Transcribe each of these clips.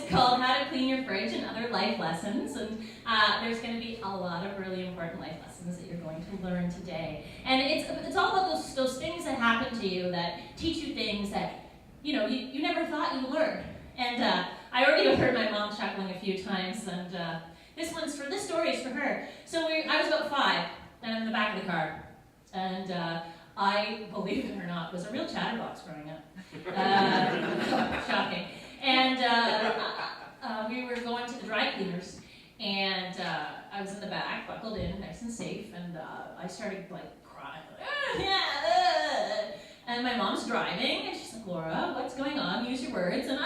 called How to Clean Your Fridge and Other Life Lessons, and there's going to be a lot of really important life lessons that you're going to learn today. And it's all about those things that happen to you that teach you things that you never thought you learned. And I already heard my mom chuckling a few times, and this story is for her. So I was about 5, and I'm in the back of the car, and I, believe it or not, was a real chatterbox growing up. Shocking. And we were going to the dry cleaners, and I was in the back, buckled in, nice and safe, and I started crying. And my mom's driving, and she's like, Laura, what's going on? Use your words. And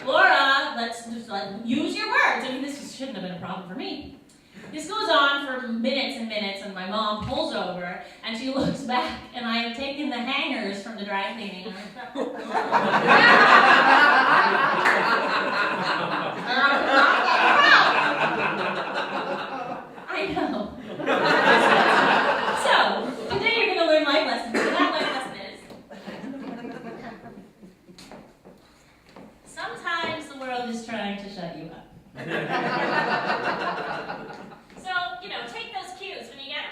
Laura, let's just use your words. I mean, this shouldn't have been a problem for me. This goes on for minutes and minutes, and my mom pulls over, and she looks back, and I have taken the hangers from the dry cleaning. I know. So, today you're going to learn life lessons. So that life lesson is, sometimes the world is trying to shut you up. Take those cues when you get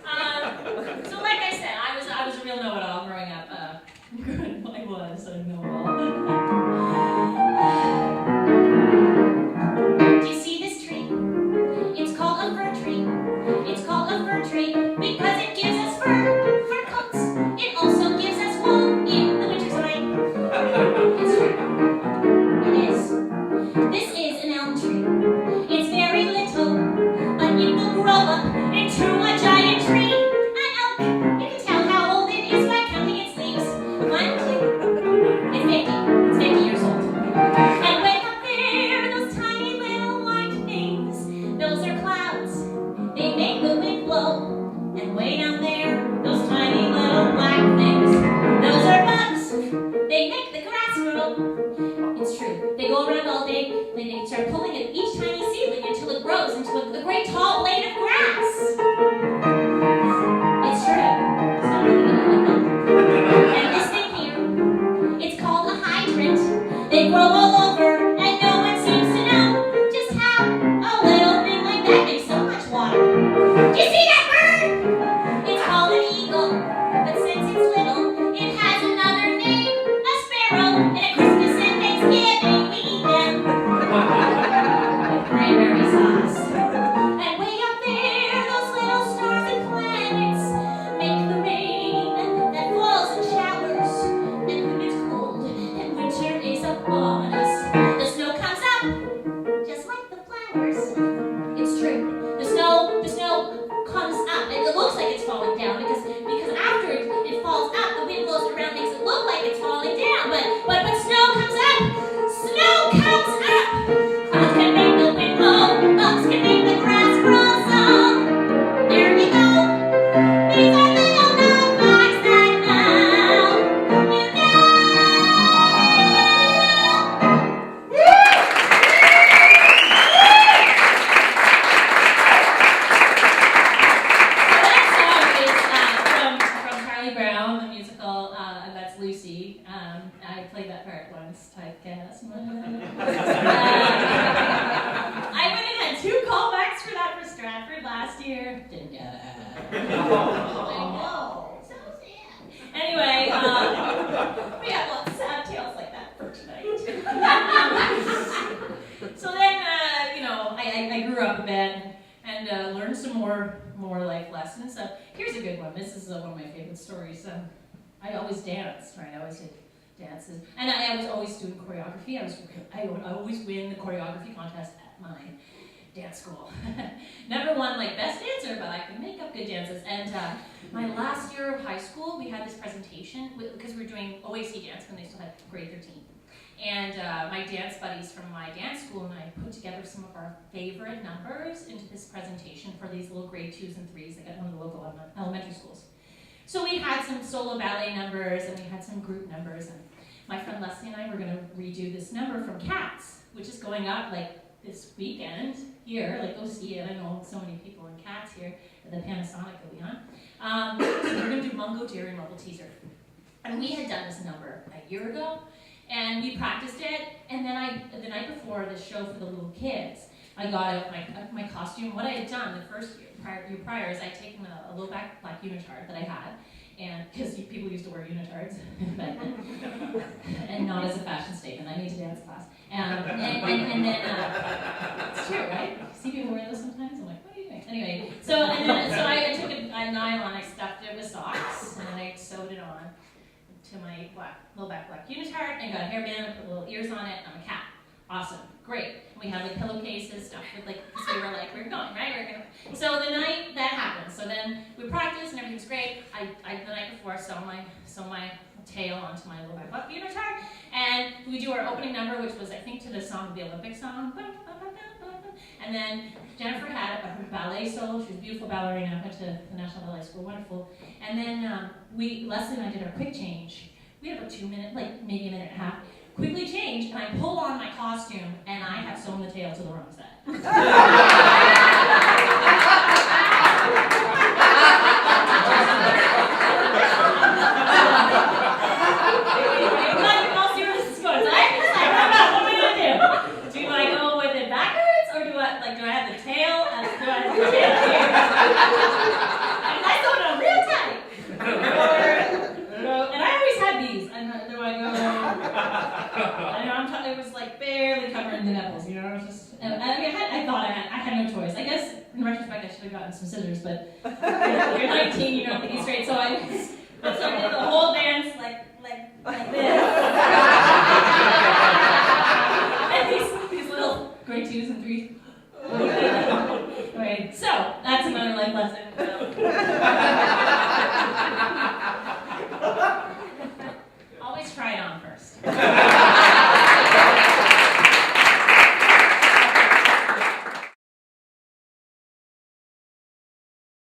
them. So like I said, I was a real know-it-all growing up. I was a know-it-all. Do you see this tree? It's called a fir tree. It's called a fir tree because it gives us fur coats. It also gives us wool in the wintertime. It's true. It is. This is an elm tree. It's very little. It will grow up into a giant tree. An oak. You can tell how old it is by counting its leaves. 1, 2. It's 50. It's 50 years old. And way up there, those tiny little white things, those are clouds. They make the wind blow. And way down there, those tiny little black things, those are bugs. They make the grass grow. It's true. They go around all day. They start pulling at each tiny seedling until it grows into a great tall blade of grass. It's true. It's not really and this thing here, it's called a hydrant. They grow all over, and no one seems to know just how a little thing like that makes so much water. Do you see that bird? It's called an eagle, but since it's little, it has another name, a sparrow. And at Christmas and Thanksgiving, we eat them. Cranberry sauce. And way up there, those little stars and planets make the rain that falls in showers. And when it's cold and winter is upon us, the snow comes up just like the flowers. It's true. The snow comes up, and it looks like it's falling down because after it falls up, the wind blows around, makes it look like it's falling down. But snow comes up. Snow comes up. Clouds can make the wind blow. Bugs can make the grass grow. So there we go. These are little known facts that now you know. So that song is from Charlie Brown, the musical, and that's Lucy. I played that part once, typecast. I went and had 2 callbacks for that for Stratford last year. Didn't get it. I know. So sad. Anyway, we have lots of sad tales like that for tonight. So then, I grew up a bit and learned some more life lessons. Here's a good one. This is one of my favorite stories. I always danced, right? I always did dances. And I was always doing choreography. I would always win the choreography contest at my dance school. Never won best dancer, but I could make up good dances. And my last year of high school, we had this presentation because we were doing OAC dance when they still had grade 13. And my dance buddies from my dance school and I put together some of our favorite numbers into this presentation for these little grade 2s and 3s that got one of the local elementary schools. So we had some solo ballet numbers and we had some group numbers, and my friend Leslie and I were going to redo this number from Cats, which is going up this weekend here. Go see it. I know so many people in Cats here at the Panasonic that we on. So we're going to do Mungo Deer and Mobile Teaser. And we had done this number a year ago, And we practiced it, and then the night before the show for the little kids, I got out my costume. What I had done the first year prior is I'd taken a low back black unitard that I had, and because people used to wear unitards back then, and not as a fashion statement. I need to dance class. And then it's true, right? See people wear those sometimes. I'm like, what are you doing? Anyway, so I took a nylon, I stuffed it with socks, and then I sewed it on to my low back black unitard, and got a hairband, and put little ears on it. I'm a cat. Awesome, great. We had like pillowcases, stuff with like, because we were like, we're going, right? So the night that happened, so then we practiced and everything's great. I the night before sew my tail onto my low back black unitard, and we do our opening number, which was I think to the song, the Olympic song. And then Jennifer had her ballet solo. She was a beautiful ballerina. Went to the National Ballet School, wonderful. And then Leslie and I did our quick change. We had about 2 minutes, like maybe a minute and a half. Quickly change, and I pull on my costume, and I have sewn the tail to the wrong side. Do I go with it backwards, or do I have the tail? Do I have the tail here? I sewed it real tight. And I always had these. And do I go? It was like barely covering the nipples, you know. It was just. I had no choice. I guess in retrospect I should have gotten some scissors, but you're 19, you don't think he's straight. So I did the whole dance like this. And these little grade 2s and 3s. Okay, so that's another life lesson. Always try it on first.